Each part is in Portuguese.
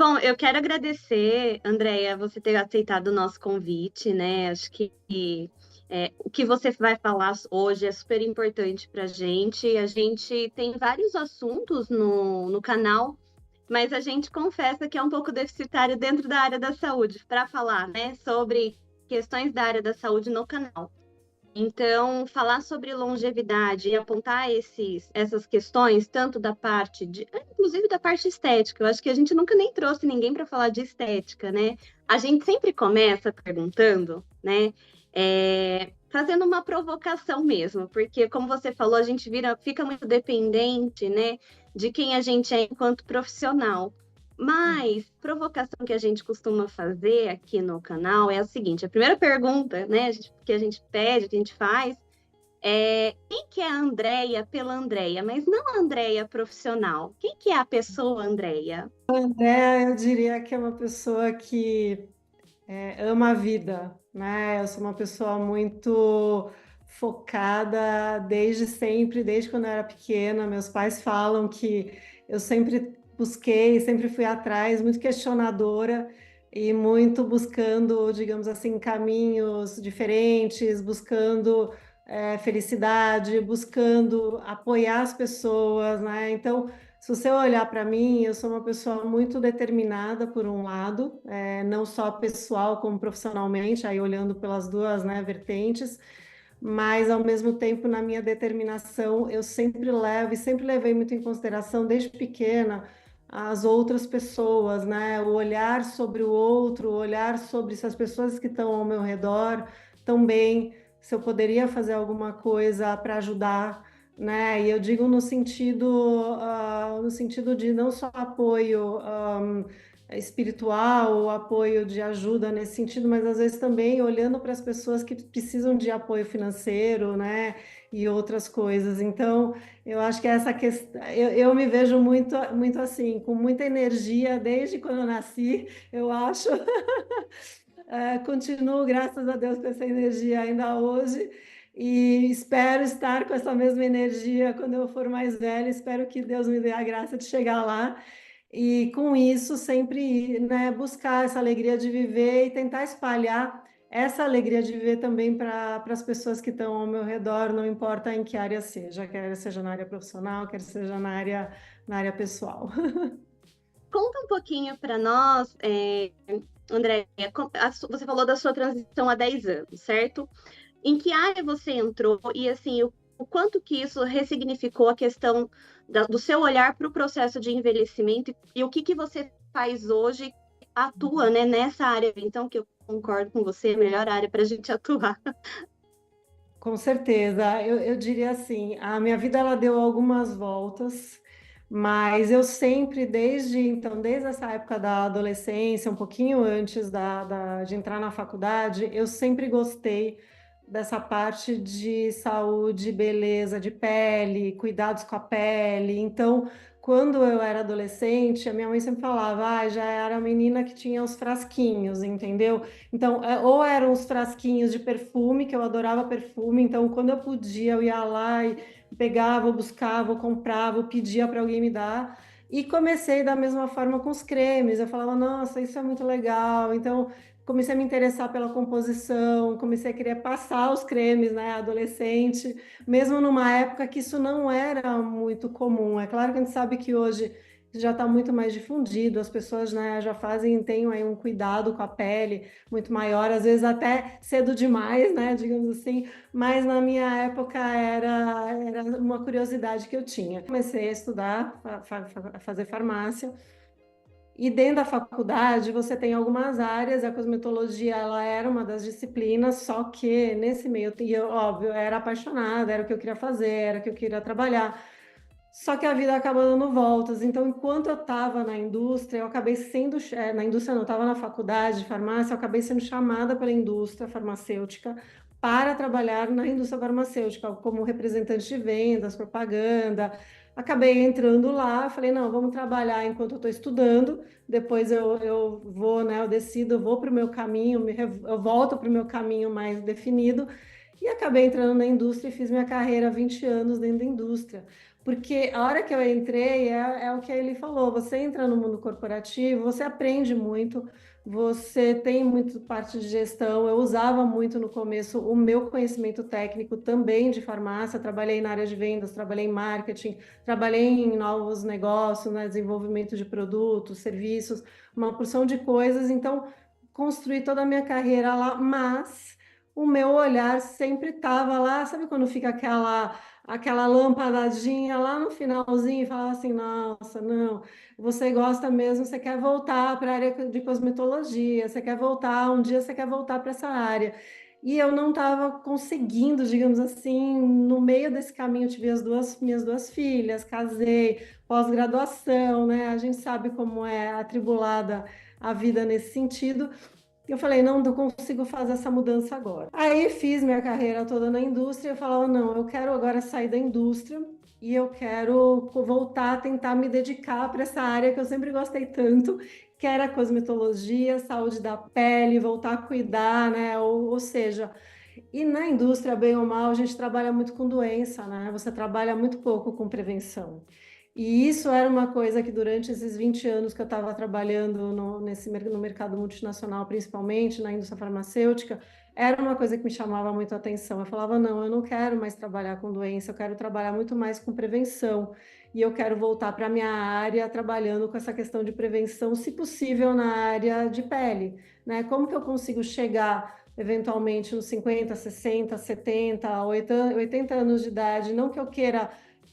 Bom, eu quero agradecer, Andréia, você ter aceitado o nosso convite, né? Acho que o que você vai falar hoje é super importante para a gente. A gente tem vários assuntos no canal, mas a gente confessa que é um pouco deficitário dentro da área da saúde para falar, né, sobre questões da área da saúde no canal. Então, falar sobre longevidade e apontar essas questões, tanto da parte inclusive da parte estética, eu acho que a gente nunca nem trouxe ninguém para falar de estética, né? A gente sempre começa perguntando, né? Fazendo uma provocação mesmo, porque, como você falou, a gente fica muito dependente, né, de quem a gente é enquanto profissional. Mas provocação que a gente costuma fazer aqui no canal é a seguinte: a primeira pergunta, né, que a gente pede, que a gente faz, é quem que é a Andréia pela Andréia, mas não a Andréia profissional. Quem que é a pessoa Andréia? Eu diria que é uma pessoa que ama a vida, né? Eu sou uma pessoa muito focada desde sempre, desde quando eu era pequena. Meus pais falam que eu sempre busquei, sempre fui atrás, muito questionadora e muito buscando, digamos assim, caminhos diferentes, buscando felicidade, buscando apoiar as pessoas, né? Então, se você olhar para mim, eu sou uma pessoa muito determinada, por um lado, não só pessoal como profissionalmente, aí olhando pelas duas, né, vertentes, mas ao mesmo tempo na minha determinação eu sempre levo e sempre levei muito em consideração desde pequena as outras pessoas, né, o olhar sobre o outro, o olhar sobre se as pessoas que estão ao meu redor também, se eu poderia fazer alguma coisa para ajudar, né? E eu digo no sentido de não só apoio espiritual, apoio de ajuda nesse sentido, mas às vezes também olhando para as pessoas que precisam de apoio financeiro, né? E outras coisas. Então, eu acho que essa questão, eu me vejo muito, muito assim, com muita energia desde quando eu nasci, eu acho. Continuo, graças a Deus, com essa energia ainda hoje e espero estar com essa mesma energia quando eu for mais velha. Espero que Deus me dê a graça de chegar lá e, com isso, sempre, né, buscar essa alegria de viver e tentar espalhar essa alegria de viver também para as pessoas que estão ao meu redor, não importa em que área seja, quer seja na área profissional, quer seja na área pessoal. Conta um pouquinho para nós, Andréia, você falou da sua transição há 10 anos, certo? Em que área você entrou e assim o quanto que isso ressignificou a questão do seu olhar para o processo de envelhecimento e o que você faz hoje, atua, né, nessa área, então, que eu concordo com você, é a melhor área para a gente atuar. Com certeza, eu diria assim, a minha vida ela deu algumas voltas, mas eu sempre, desde essa época da adolescência, um pouquinho antes de entrar na faculdade, eu sempre gostei dessa parte de saúde, beleza, de pele, cuidados com a pele. Então, quando eu era adolescente, a minha mãe sempre falava, já era a menina que tinha os frasquinhos, entendeu? Então, ou eram os frasquinhos de perfume, que eu adorava perfume, então quando eu podia, eu ia lá e pegava, eu buscava, eu comprava, eu pedia para alguém me dar. E comecei da mesma forma com os cremes. Eu falava, nossa, isso é muito legal. Então, comecei a me interessar pela composição, comecei a querer passar os cremes, né, adolescente, mesmo numa época que isso não era muito comum. É claro que a gente sabe que hoje já está muito mais difundido, as pessoas, né, já têm aí um cuidado com a pele muito maior, às vezes até cedo demais, né, digamos assim, mas na minha época era uma curiosidade que eu tinha. Comecei a estudar, a fazer farmácia, e dentro da faculdade você tem algumas áreas, a cosmetologia ela era uma das disciplinas, só que nesse meio, e eu, óbvio, eu era apaixonada, era o que eu queria fazer, era o que eu queria trabalhar, só que a vida acaba dando voltas. Então, enquanto eu estava na indústria, eu acabei sendo, na indústria não, estava na faculdade de farmácia, eu acabei sendo chamada pela indústria farmacêutica para trabalhar na indústria farmacêutica, como representante de vendas, propaganda. Acabei entrando lá, falei, não, vamos trabalhar enquanto eu estou estudando, depois eu vou, né, eu decido, eu vou para o meu caminho, eu volto para o meu caminho mais definido, e acabei entrando na indústria e fiz minha carreira há 20 anos dentro da indústria. Porque a hora que eu entrei, é o que ele falou, você entra no mundo corporativo, você aprende muito, você tem muito parte de gestão. Eu usava muito no começo o meu conhecimento técnico também de farmácia, trabalhei na área de vendas, trabalhei em marketing, trabalhei em novos negócios, né, desenvolvimento de produtos, serviços, uma porção de coisas. Então, construí toda a minha carreira lá, mas o meu olhar sempre estava lá, sabe quando fica aquela lampadadinha lá no finalzinho e falava assim, nossa, não, você gosta mesmo, você quer voltar para a área de cosmetologia, você quer voltar, um dia você quer voltar para essa área. E eu não estava conseguindo, digamos assim, no meio desse caminho, eu tive minhas duas filhas, casei, pós-graduação, né? A gente sabe como é atribulada a vida nesse sentido. Eu falei, não, não consigo fazer essa mudança agora. Aí fiz minha carreira toda na indústria. Eu falava, não, eu quero agora sair da indústria e eu quero voltar a tentar me dedicar para essa área que eu sempre gostei tanto, que era cosmetologia, saúde da pele, voltar a cuidar, né? Ou seja, e na indústria, bem ou mal, a gente trabalha muito com doença, né? Você trabalha muito pouco com prevenção. E isso era uma coisa que durante esses 20 anos que eu estava trabalhando no mercado multinacional, principalmente na indústria farmacêutica, era uma coisa que me chamava muito a atenção. Eu falava, não, eu não quero mais trabalhar com doença, eu quero trabalhar muito mais com prevenção. E eu quero voltar para a minha área trabalhando com essa questão de prevenção, se possível, na área de pele, né? Como que eu consigo chegar eventualmente nos 50, 60, 70, 80 anos de idade, não que eu queira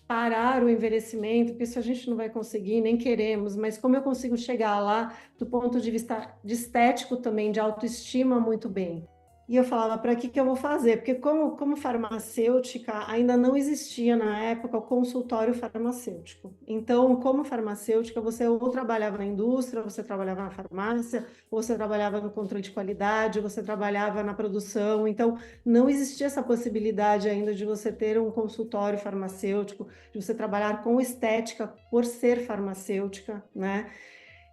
parar o envelhecimento, porque isso a gente não vai conseguir, nem queremos, mas como eu consigo chegar lá do ponto de vista de estético também, de autoestima, muito bem. E eu falava, para que eu vou fazer? Porque como farmacêutica, ainda não existia na época o consultório farmacêutico. Então, como farmacêutica, você ou trabalhava na indústria, ou você trabalhava na farmácia, ou você trabalhava no controle de qualidade, ou você trabalhava na produção. Então, não existia essa possibilidade ainda de você ter um consultório farmacêutico, de você trabalhar com estética por ser farmacêutica, né?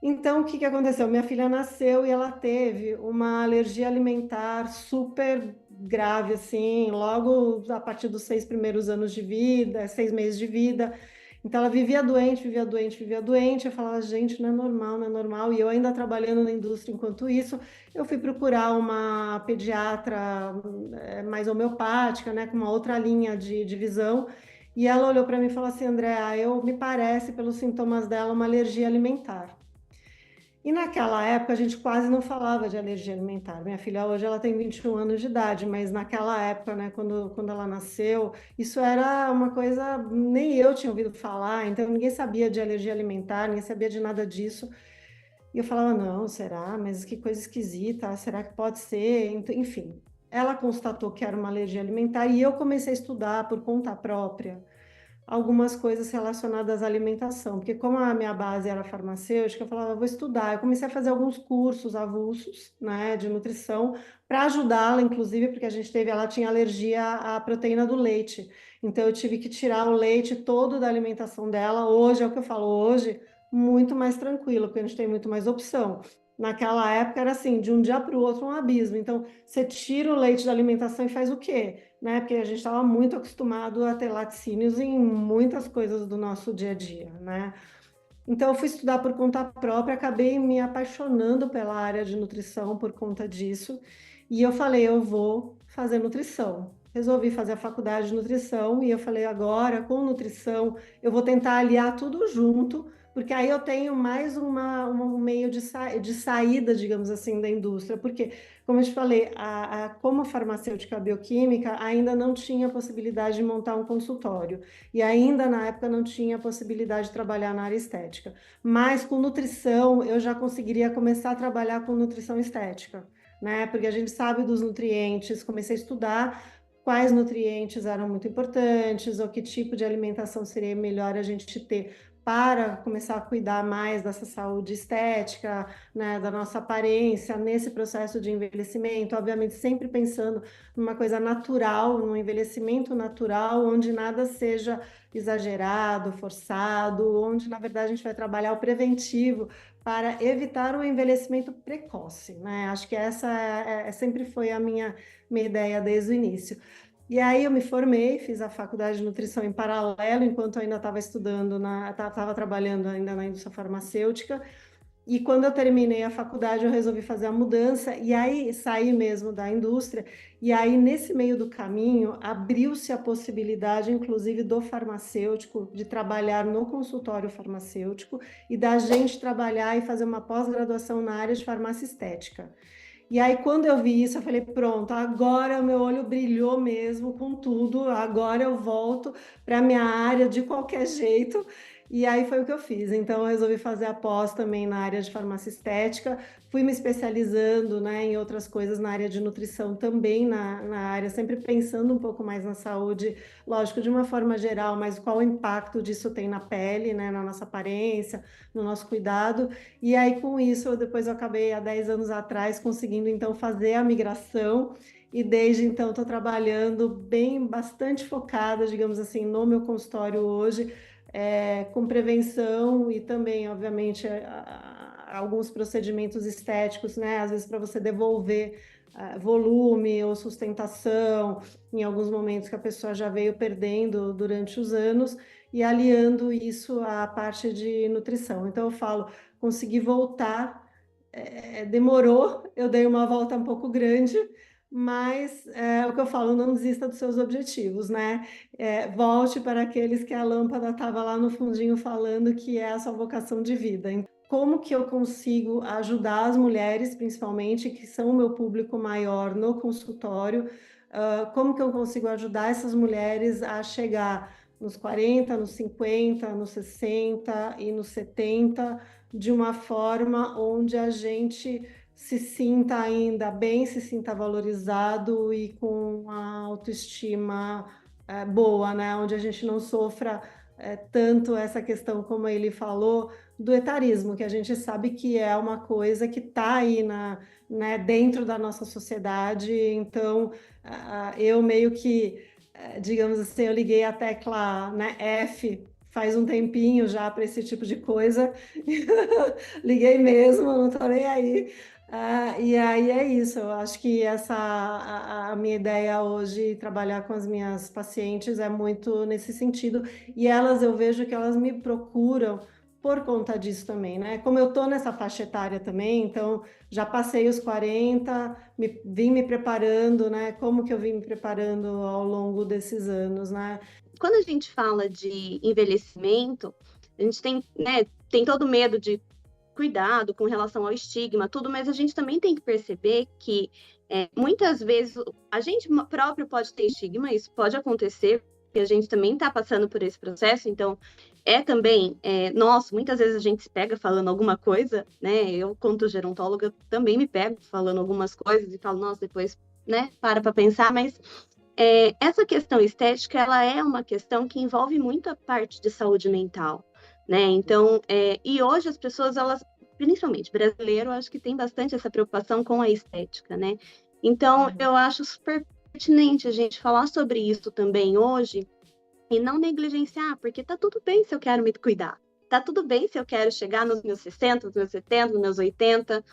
Então, o que que aconteceu? Minha filha nasceu e ela teve uma alergia alimentar super grave, assim, logo a partir dos 6 primeiros anos de vida, 6 meses de vida. Então, ela vivia doente, vivia doente, vivia doente. Eu falava, gente, não é normal, não é normal. E eu ainda trabalhando na indústria enquanto isso, eu fui procurar uma pediatra mais homeopática, né, com uma outra linha de visão. E ela olhou para mim e falou assim, Andréa, eu me parece, pelos sintomas dela, uma alergia alimentar. E naquela época a gente quase não falava de alergia alimentar. Minha filha hoje ela tem 21 anos de idade, mas naquela época, né, quando ela nasceu, isso era uma coisa, nem eu tinha ouvido falar, então ninguém sabia de alergia alimentar, ninguém sabia de nada disso. E eu falava, não, será? Mas que coisa esquisita, será que pode ser? Enfim, ela constatou que era uma alergia alimentar e eu comecei a estudar por conta própria algumas coisas relacionadas à alimentação, porque como a minha base era farmacêutica, eu falava, vou estudar. Eu comecei a fazer alguns cursos avulsos, né, de nutrição, para ajudá-la, inclusive, porque ela tinha alergia à proteína do leite. Então eu tive que tirar o leite todo da alimentação dela. Hoje, é o que eu falo, hoje, muito mais tranquilo, porque a gente tem muito mais opção. Naquela época era assim, de um dia para o outro um abismo. Então, você tira o leite da alimentação e faz o quê? Né? Porque a gente estava muito acostumado a ter laticínios em muitas coisas do nosso dia a dia, né? Então, eu fui estudar por conta própria, acabei me apaixonando pela área de nutrição por conta disso, e eu falei, eu vou fazer nutrição. Resolvi fazer a faculdade de nutrição e eu falei, agora com nutrição eu vou tentar aliar tudo junto, porque aí eu tenho mais um meio de saída, digamos assim, da indústria. Porque, como eu te falei, como farmacêutica bioquímica, ainda não tinha possibilidade de montar um consultório. E ainda na época não tinha possibilidade de trabalhar na área estética. Mas com nutrição eu já conseguiria começar a trabalhar com nutrição estética, né? Porque a gente sabe dos nutrientes, comecei a estudar quais nutrientes eram muito importantes, ou que tipo de alimentação seria melhor a gente ter para começar a cuidar mais dessa saúde estética, né, da nossa aparência, nesse processo de envelhecimento, obviamente sempre pensando numa coisa natural, num envelhecimento natural, onde nada seja exagerado, forçado, onde na verdade a gente vai trabalhar o preventivo para evitar o envelhecimento precoce, né? Acho que essa sempre foi a minha ideia desde o início. E aí eu me formei, fiz a faculdade de nutrição em paralelo, enquanto eu ainda estava estudando, estava trabalhando ainda na indústria farmacêutica. E quando eu terminei a faculdade, eu resolvi fazer a mudança, e aí saí mesmo da indústria, e aí nesse meio do caminho, abriu-se a possibilidade, inclusive do farmacêutico, de trabalhar no consultório farmacêutico e da gente trabalhar e fazer uma pós-graduação na área de farmácia estética. E aí, quando eu vi isso, eu falei: pronto, agora o meu olho brilhou mesmo com tudo, agora eu volto para a minha área de qualquer jeito. E aí foi o que eu fiz. Então, eu resolvi fazer a pós também na área de farmácia estética, fui me especializando, né, em outras coisas na área de nutrição também, na área, sempre pensando um pouco mais na saúde, lógico, de uma forma geral, mas qual o impacto disso tem na pele, né, na nossa aparência, no nosso cuidado. E aí, com isso, depois eu acabei, há 10 anos atrás, conseguindo, então, fazer a migração. E desde então, estou trabalhando bem, bastante focada, digamos assim, no meu consultório hoje, com prevenção e também, obviamente, alguns procedimentos estéticos, né? Às vezes, para você devolver volume ou sustentação, em alguns momentos que a pessoa já veio perdendo durante os anos, e aliando isso à parte de nutrição. Então, eu falo, consegui voltar, demorou, eu dei uma volta um pouco grande, mas é o que eu falo, não desista dos seus objetivos, né? Volte para aqueles que a lâmpada estava lá no fundinho falando que é a sua vocação de vida. Como que eu consigo ajudar as mulheres, principalmente, que são o meu público maior no consultório, como que eu consigo ajudar essas mulheres a chegar nos 40, nos 50, nos 60 e nos 70, de uma forma onde a gente se sinta ainda bem, se sinta valorizado e com a autoestima boa, né? Onde a gente não sofra tanto essa questão, como ele falou, do etarismo, que a gente sabe que é uma coisa que está aí né, dentro da nossa sociedade. Então, eu meio que, digamos assim, eu liguei a tecla, né, F faz um tempinho já para esse tipo de coisa. Liguei mesmo, não estou nem aí. E aí é isso, eu acho que a minha ideia hoje, trabalhar com as minhas pacientes, é muito nesse sentido. E elas, eu vejo que elas me procuram por conta disso também, né? Como eu estou nessa faixa etária também, então já passei os 40, vim me preparando, né? Como que eu vim me preparando ao longo desses anos, né? Quando a gente fala de envelhecimento, a gente tem, né, tem todo medo de cuidado com relação ao estigma, tudo, mas a gente também tem que perceber que muitas vezes a gente próprio pode ter estigma, isso pode acontecer, porque a gente também está passando por esse processo, então também, nossa, muitas vezes a gente se pega falando alguma coisa, né? Eu, quanto gerontóloga, também me pego falando algumas coisas e falo, nossa, depois, né, para pensar, mas essa questão estética, ela é uma questão que envolve muito a parte de saúde mental, né? Então, e hoje as pessoas, elas, principalmente brasileiro, acho que tem bastante essa preocupação com a estética, né? Então, eu acho super pertinente a gente falar sobre isso também hoje e não negligenciar, porque tá tudo bem se eu quero me cuidar. Tá tudo bem se eu quero chegar nos meus 60, nos meus 70, nos meus 80,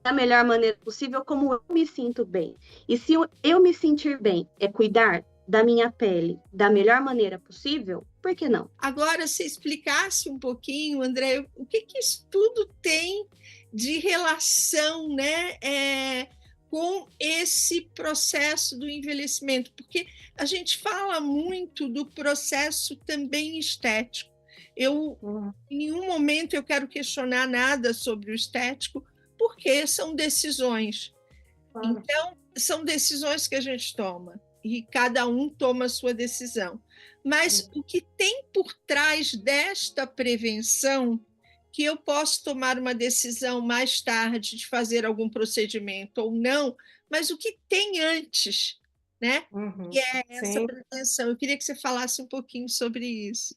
da melhor maneira possível, como eu me sinto bem. E se eu me sentir bem é cuidar da minha pele da melhor maneira possível, por que não? Agora, se explicasse um pouquinho, André, o que isso tudo tem de relação, né, com esse processo do envelhecimento? Porque a gente fala muito do processo também estético. Em nenhum momento eu quero questionar nada sobre o estético, porque são decisões. Então, são decisões que a gente toma, e cada um toma a sua decisão. Mas o que tem por trás desta prevenção, que eu posso tomar uma decisão mais tarde de fazer algum procedimento ou não, mas o que tem antes, né? Que é essa prevenção. Eu queria que você falasse um pouquinho sobre isso.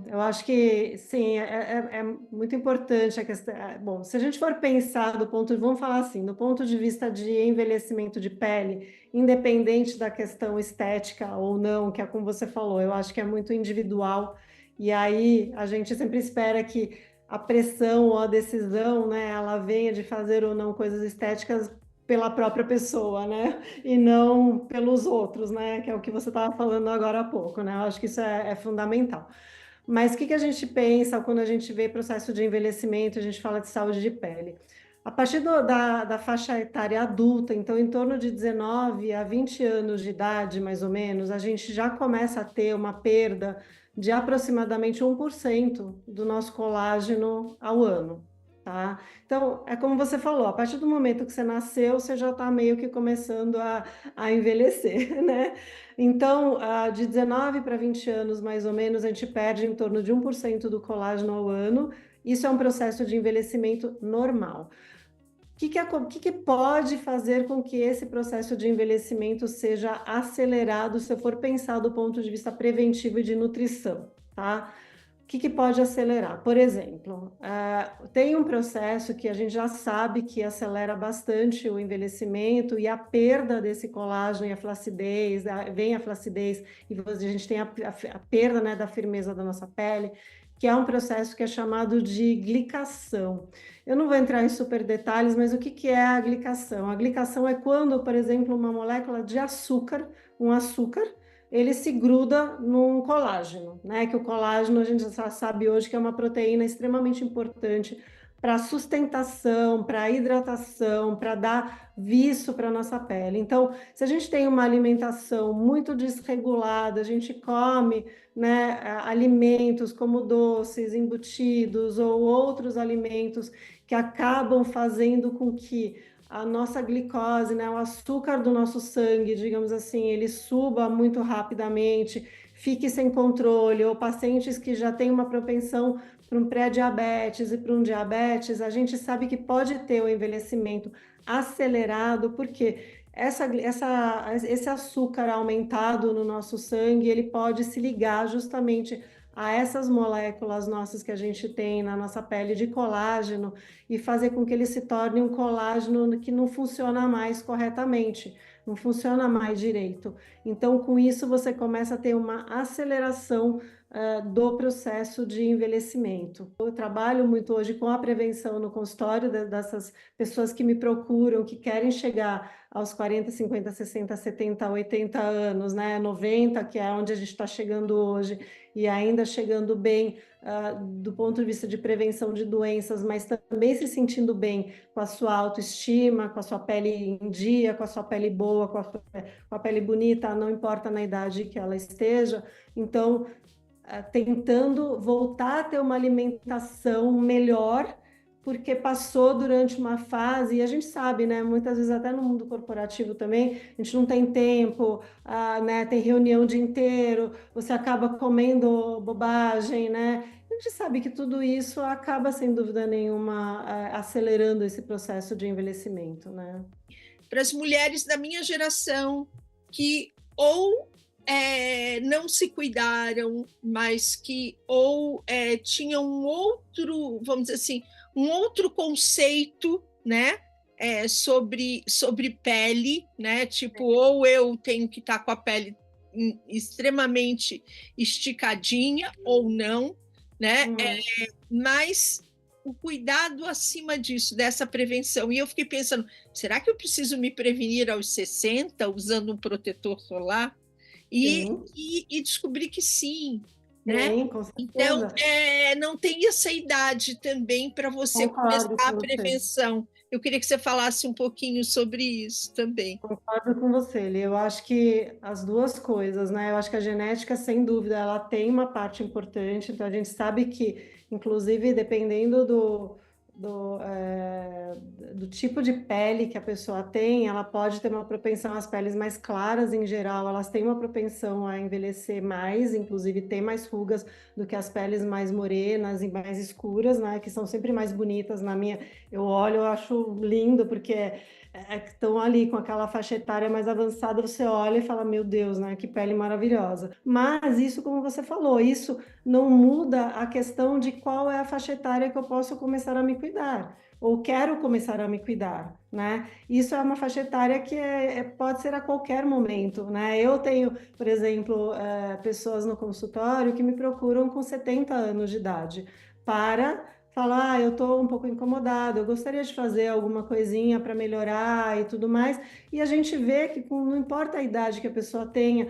Eu acho que sim, é muito importante a questão. Bom, se a gente for pensar do ponto, vamos falar assim, do ponto de vista de envelhecimento de pele, independente da questão estética ou não, que é como você falou, eu acho que é muito individual. E aí a gente sempre espera que a pressão ou a decisão, né, ela venha de fazer ou não coisas estéticas pela própria pessoa, né? E não pelos outros, né? Que é o que você estava falando agora há pouco, né? Eu acho que isso é fundamental. Mas o que a gente pensa quando a gente vê processo de envelhecimento, a gente fala de saúde de pele? A partir da faixa etária adulta, então em torno de 19 a 20 anos de idade, mais ou menos, a gente já começa a ter uma perda de aproximadamente 1% do nosso colágeno ao ano, tá? Então, é como você falou, a partir do momento que você nasceu, você já está meio que começando a envelhecer, né? Então, de 19 para 20 anos, mais ou menos, a gente perde em torno de 1% do colágeno ao ano. Isso é um processo de envelhecimento normal. O que pode fazer com que esse processo de envelhecimento seja acelerado se eu for pensar do ponto de vista preventivo e de nutrição, tá? O que pode acelerar? Por exemplo, tem um processo que a gente já sabe que acelera bastante o envelhecimento e a perda desse colágeno e a flacidez, vem a flacidez e a gente tem a perda, né, da firmeza da nossa pele, que é um processo que é chamado de glicação. Eu não vou entrar em super detalhes, mas o que é a glicação? A glicação é quando, por exemplo, uma molécula de açúcar, um açúcar, ele se gruda num colágeno, né? Que o colágeno a gente já sabe hoje que é uma proteína extremamente importante para sustentação, para hidratação, para dar viço para a nossa pele. Então, se a gente tem uma alimentação muito desregulada, a gente come, né, alimentos como doces, embutidos ou outros alimentos que acabam fazendo com que a nossa glicose, né, o açúcar do nosso sangue, digamos assim, ele suba muito rapidamente, fique sem controle, ou pacientes que já têm uma propensão para um pré-diabetes e para um diabetes, a gente sabe que pode ter o envelhecimento acelerado, porque esse açúcar aumentado no nosso sangue, ele pode se ligar justamente a essas moléculas nossas que a gente tem na nossa pele de colágeno e fazer com que ele se torne um colágeno que não funciona mais corretamente, não funciona mais direito. Então, com isso, você começa a ter uma aceleração do processo de envelhecimento. Eu trabalho muito hoje com a prevenção no consultório dessas pessoas que me procuram, que querem chegar aos 40, 50, 60, 70, 80 anos, né? 90, que é onde a gente está chegando hoje, e ainda chegando bem do ponto de vista de prevenção de doenças, mas também se sentindo bem com a sua autoestima, com a sua pele em dia, com a sua pele boa, com a pele bonita, não importa na idade que ela esteja. Então, tentando voltar a ter uma alimentação melhor, porque passou durante uma fase, e a gente sabe, né, muitas vezes até no mundo corporativo também, a gente não tem tempo, né, tem reunião o dia inteiro, você acaba comendo bobagem, né? A gente sabe que tudo isso acaba, sem dúvida nenhuma, acelerando esse processo de envelhecimento, né? Para as mulheres da minha geração que ou não se cuidaram, mas que ou tinham um outro, vamos dizer assim, um outro conceito, né, sobre pele, né, tipo, ou eu tenho que estar com a pele extremamente esticadinha ou não, né, mas o cuidado acima disso, dessa prevenção. E eu fiquei pensando, será que eu preciso me prevenir aos 60 usando um protetor solar? E descobri que sim, né? Sim, com certeza. Então, não tem essa idade também para você começar a prevenção. Eu queria que você falasse um pouquinho sobre isso também. Concordo com você, Eli. Eu acho que as duas coisas, né? Eu acho que a genética, sem dúvida, ela tem uma parte importante. Então, a gente sabe que, inclusive, dependendo do tipo de pele que a pessoa tem, ela pode ter uma propensão, as peles mais claras em geral, elas têm uma propensão a envelhecer mais, inclusive ter mais rugas do que as peles mais morenas e mais escuras, né, que são sempre mais bonitas. Eu olho, eu acho lindo, porque estão ali com aquela faixa etária mais avançada, você olha e fala, meu Deus, né, que pele maravilhosa. Mas isso, como você falou, isso não muda a questão de qual é a faixa etária que eu posso começar a me cuidar, ou quero começar a me cuidar, né? Isso é uma faixa etária que pode ser a qualquer momento, né? Eu tenho, por exemplo, pessoas no consultório que me procuram com 70 anos de idade para fala, eu estou um pouco incomodado, eu gostaria de fazer alguma coisinha para melhorar e tudo mais. E a gente vê que não importa a idade que a pessoa tenha,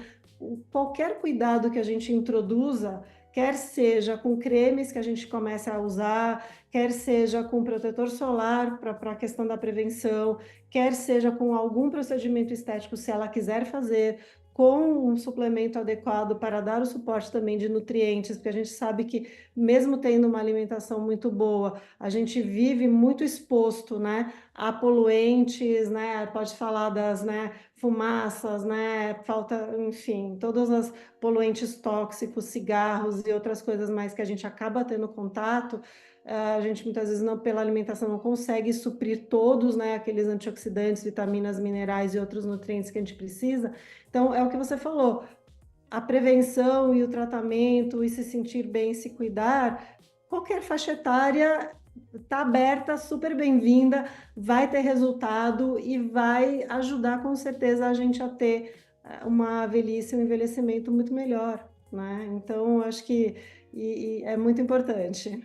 qualquer cuidado que a gente introduza, quer seja com cremes que a gente comece a usar, quer seja com protetor solar para a questão da prevenção, quer seja com algum procedimento estético, se ela quiser fazer, com um suplemento adequado para dar o suporte também de nutrientes, porque a gente sabe que mesmo tendo uma alimentação muito boa, a gente vive muito exposto, né, a poluentes, né, pode falar das, né, fumaças, né, falta, enfim, todas as poluentes tóxicos, cigarros e outras coisas mais que a gente acaba tendo contato. A gente muitas vezes não, pela alimentação não consegue suprir todos, né, aqueles antioxidantes, vitaminas, minerais e outros nutrientes que a gente precisa. Então, é o que você falou, a prevenção e o tratamento e se sentir bem, se cuidar, qualquer faixa etária está aberta, super bem-vinda, vai ter resultado e vai ajudar com certeza a gente a ter uma velhice, um envelhecimento muito melhor, né? Então, acho que é muito importante.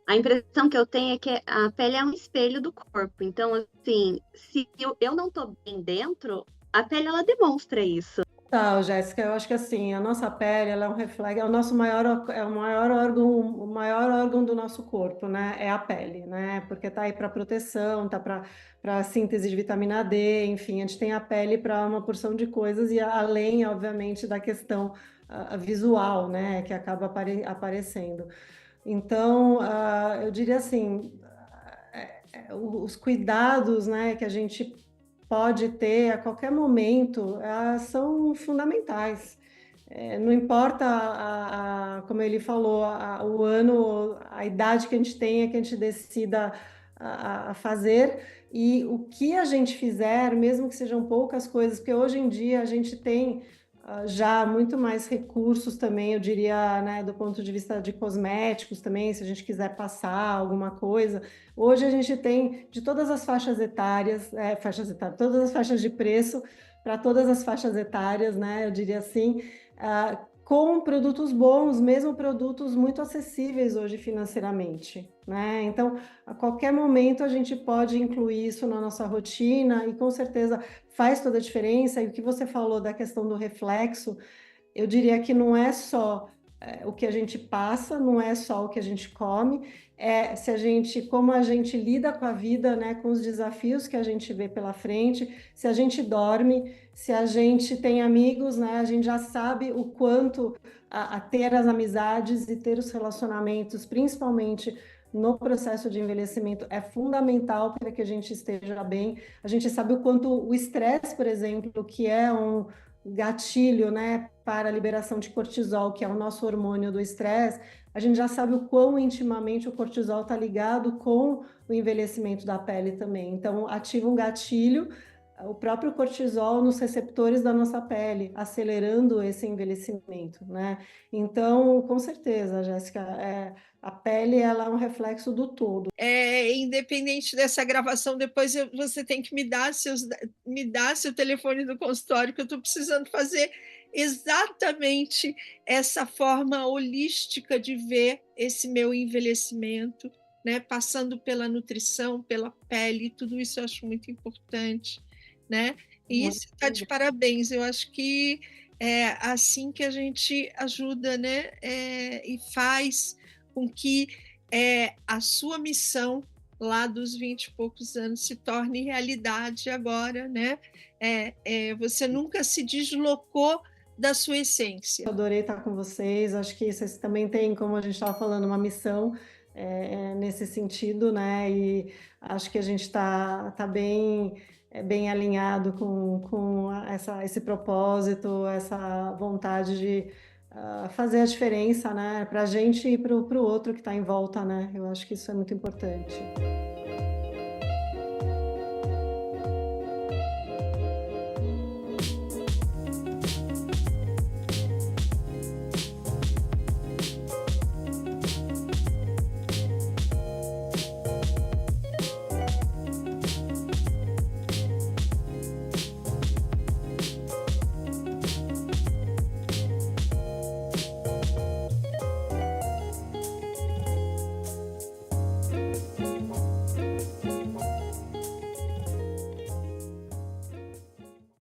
A impressão que eu tenho é que a pele é um espelho do corpo. Então, assim, se eu não tô bem dentro, a pele ela demonstra isso. Tá, Jéssica, eu acho que assim, a nossa pele, ela é um reflexo, é o nosso o maior órgão do nosso corpo, né? É a pele, né? Porque tá aí para proteção, tá para síntese de vitamina D, enfim, a gente tem a pele para uma porção de coisas e além, obviamente, da questão visual, né? Que acaba aparecendo. Então, eu diria assim, os cuidados, né, que a gente pode ter a qualquer momento, são fundamentais. Não importa, como ele falou, o ano, a idade que a gente tenha, que a gente decida a fazer, e o que a gente fizer, mesmo que sejam poucas coisas, porque hoje em dia a gente tem já muito mais recursos também, eu diria, né, do ponto de vista de cosméticos também, se a gente quiser passar alguma coisa. Hoje a gente tem de todas as faixas etárias, todas as faixas de preço, para todas as faixas etárias, né, eu diria assim, com produtos bons, mesmo produtos muito acessíveis hoje financeiramente, né? Então, a qualquer momento a gente pode incluir isso na nossa rotina e com certeza faz toda a diferença. E o que você falou da questão do reflexo, eu diria que não é só o que a gente passa, não é só o que a gente come, se a gente, como a gente lida com a vida, né, com os desafios que a gente vê pela frente, se a gente dorme, se a gente tem amigos, né, a gente já sabe o quanto a ter as amizades e ter os relacionamentos, principalmente no processo de envelhecimento, é fundamental para que a gente esteja bem. A gente sabe o quanto o estresse, por exemplo, que é um gatilho, né, para a liberação de cortisol, que é o nosso hormônio do estresse, a gente já sabe o quão intimamente o cortisol está ligado com o envelhecimento da pele também. Então, ativa um gatilho, o próprio cortisol nos receptores da nossa pele, acelerando esse envelhecimento, né? Então, com certeza, Jéssica, a pele ela é um reflexo do todo. Independente dessa gravação, depois você tem que me dar seu telefone do consultório, que eu estou precisando fazer exatamente essa forma holística de ver esse meu envelhecimento, né? Passando pela nutrição, pela pele, tudo isso eu acho muito importante, né? E isso está de parabéns. Eu acho que é assim que a gente ajuda, né? E faz com que a sua missão lá dos 20 e poucos anos se torne realidade agora, né? Você nunca se deslocou da sua essência. Adorei estar com vocês, acho que vocês também têm, como a gente estava falando, uma missão nesse sentido, né? E acho que a gente está bem alinhado com esse propósito, essa vontade de fazer a diferença, né? Para a gente e para o outro que está em volta, né? Eu acho que isso é muito importante.